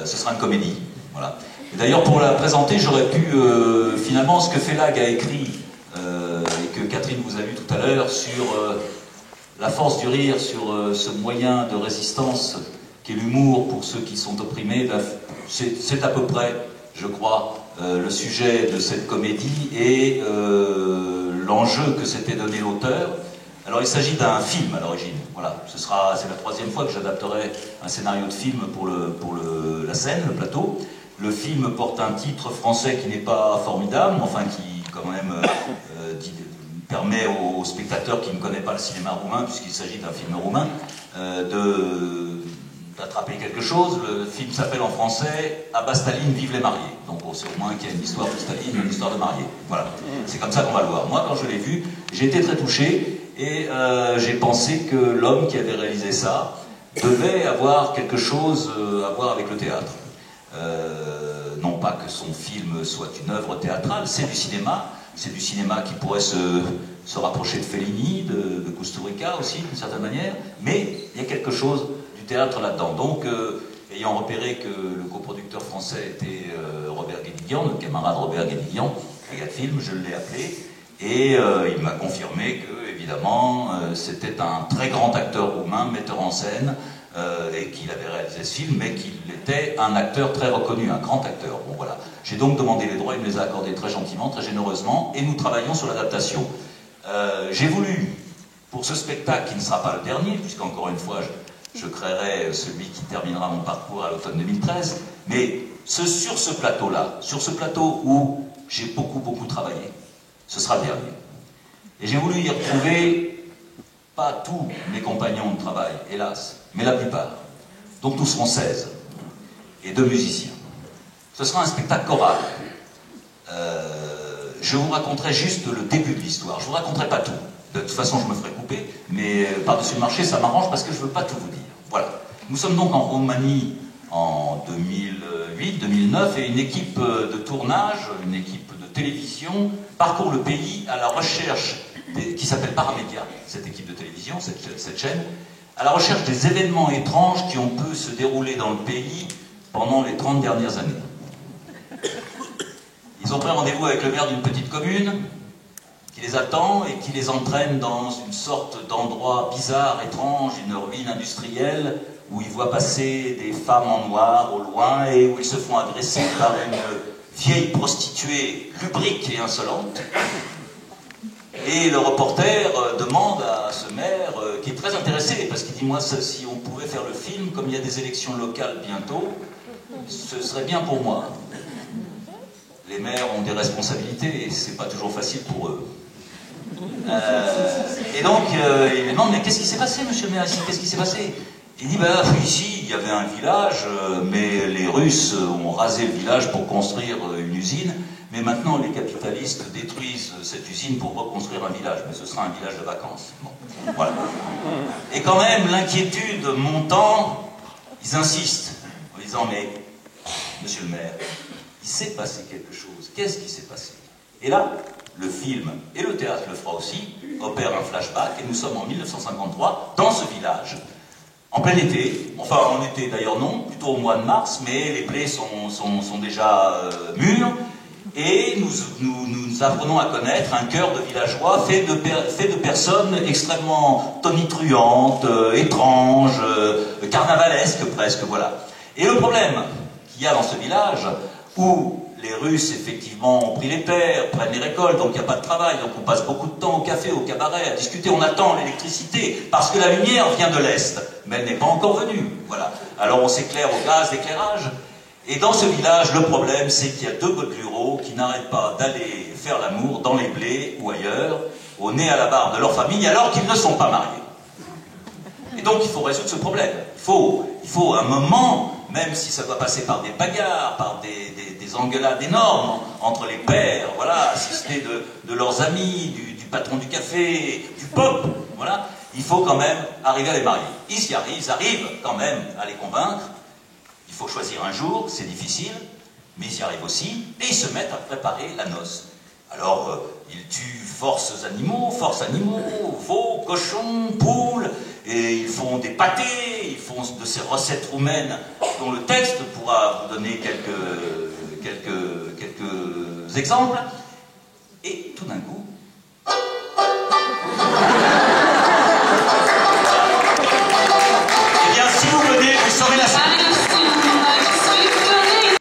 ce sera une comédie. Voilà. D'ailleurs, pour la présenter, j'aurais pu, finalement, ce que Félag a écrit, et que Catherine vous a lu tout à l'heure, sur la force du rire, sur ce moyen de résistance qu'est l'humour pour ceux qui sont opprimés, c'est à peu près, je crois, le sujet de cette comédie et l'enjeu que s'était donné l'auteur. Alors il s'agit d'un film à l'origine, voilà. C'est la troisième fois que j'adapterai un scénario de film pour la scène, le plateau. Le film porte un titre français qui n'est pas formidable, mais enfin qui quand même permet aux spectateurs qui ne connaissent pas le cinéma roumain, puisqu'il s'agit d'un film roumain, d'attraper quelque chose. Le film s'appelle en français « À bas Staline, vive les mariés ». Donc on sait au moins qu'il y a une histoire de Staline, une histoire de mariés. Voilà, c'est comme ça qu'on va le voir. Moi, quand je l'ai vu, j'ai été très touché et j'ai pensé que l'homme qui avait réalisé ça devait avoir quelque chose à voir avec le théâtre. Non pas que son film soit une œuvre théâtrale, c'est du cinéma. C'est du cinéma qui pourrait se rapprocher de Fellini, de Kusturica aussi, d'une certaine manière, mais il y a quelque chose du théâtre là-dedans. Donc, ayant repéré que le coproducteur français était Robert Guédiguian, notre camarade Robert Guédiguian, Film, je l'ai appelé, et il m'a confirmé que, évidemment, c'était un très grand acteur roumain, metteur en scène, et qu'il avait réalisé ce film, mais qu'il était un acteur très reconnu, un grand acteur. Bon, voilà. J'ai donc demandé les droits, il me les a accordés très gentiment, très généreusement, et nous travaillons sur l'adaptation. J'ai voulu, pour ce spectacle qui ne sera pas le dernier, puisqu'encore une fois, je créerai celui qui terminera mon parcours à l'automne 2013, mais sur ce plateau-là, sur ce plateau où j'ai beaucoup travaillé, ce sera le dernier. Et j'ai voulu y retrouver pas tous mes compagnons de travail, hélas, mais la plupart. Donc nous serons 16, et 2 musiciens. Ce sera un spectacle choral. Je vous raconterai juste le début de l'histoire. Je ne vous raconterai pas tout. De toute façon, je me ferai couper, mais par-dessus le marché, ça m'arrange parce que je ne veux pas tout vous dire. Voilà. Nous sommes donc en Roumanie en 2008-2009 et une équipe de tournage, une équipe de télévision, parcourt le pays à la recherche, qui s'appelle Paramédia, cette équipe de télévision, cette chaîne, à la recherche des événements étranges qui ont pu se dérouler dans le pays pendant les 30 dernières années. Ils ont pris rendez-vous avec le maire d'une petite commune qui les attend et qui les entraîne dans une sorte d'endroit bizarre, étrange, une ruine industrielle où ils voient passer des femmes en noir au loin et où ils se font agresser par une vieille prostituée lubrique et insolente. Et le reporter demande à ce maire, qui est très intéressé, parce qu'il dit, moi, si on pouvait faire le film, comme il y a des élections locales bientôt, ce serait bien pour moi. Les maires ont des responsabilités et c'est pas toujours facile pour eux. Et donc, il lui demande, mais qu'est-ce qui s'est passé, monsieur le maire, ici? Qu'est-ce qui s'est passé? Il dit, bah, ici, il y avait un village, mais les Russes ont rasé le village pour construire une usine, mais maintenant, les capitalistes détruisent cette usine pour reconstruire un village, mais ce sera un village de vacances. Bon, voilà. Et quand même, l'inquiétude montant, ils insistent, en disant, mais, monsieur le maire, il s'est passé quelque chose. Qu'est-ce qui s'est passé? Et là, le film, et le théâtre le fera aussi, opère un flashback, et nous sommes en 1953, dans ce village, en plein été, enfin en été d'ailleurs non, plutôt au mois de mars, mais les blés sont déjà mûrs, et nous apprenons à connaître un chœur de villageois fait de personnes extrêmement tonitruantes, étranges, carnavalesques presque, voilà. Et le problème qu'il y a dans ce village, où les Russes, effectivement, ont pris les terres, prennent les récoltes, donc il n'y a pas de travail, donc on passe beaucoup de temps au café, au cabaret, à discuter, on attend l'électricité, parce que la lumière vient de l'Est, mais elle n'est pas encore venue, voilà. Alors on s'éclaire au gaz d'éclairage, et dans ce village, le problème, c'est qu'il y a 2 godluraux qui n'arrêtent pas d'aller faire l'amour dans les blés ou ailleurs, au nez à la barre de leur famille, alors qu'ils ne sont pas mariés. Et donc il faut résoudre ce problème. Il faut un moment, même si ça doit passer par des bagarres, par des engueulades énormes entre les pères, voilà, assistés de leurs amis, du patron du café, du pop, voilà, il faut quand même arriver à les marier. Ils y arrivent, ils arrivent quand même à les convaincre. Il faut choisir un jour, c'est difficile, mais ils y arrivent aussi, et ils se mettent à préparer la noce. Alors, ils tuent force animaux, veaux, cochons, poules, et ils font des pâtés, ils font de ces recettes roumaines dont le texte pourra vous donner quelques exemples. Et tout d'un coup,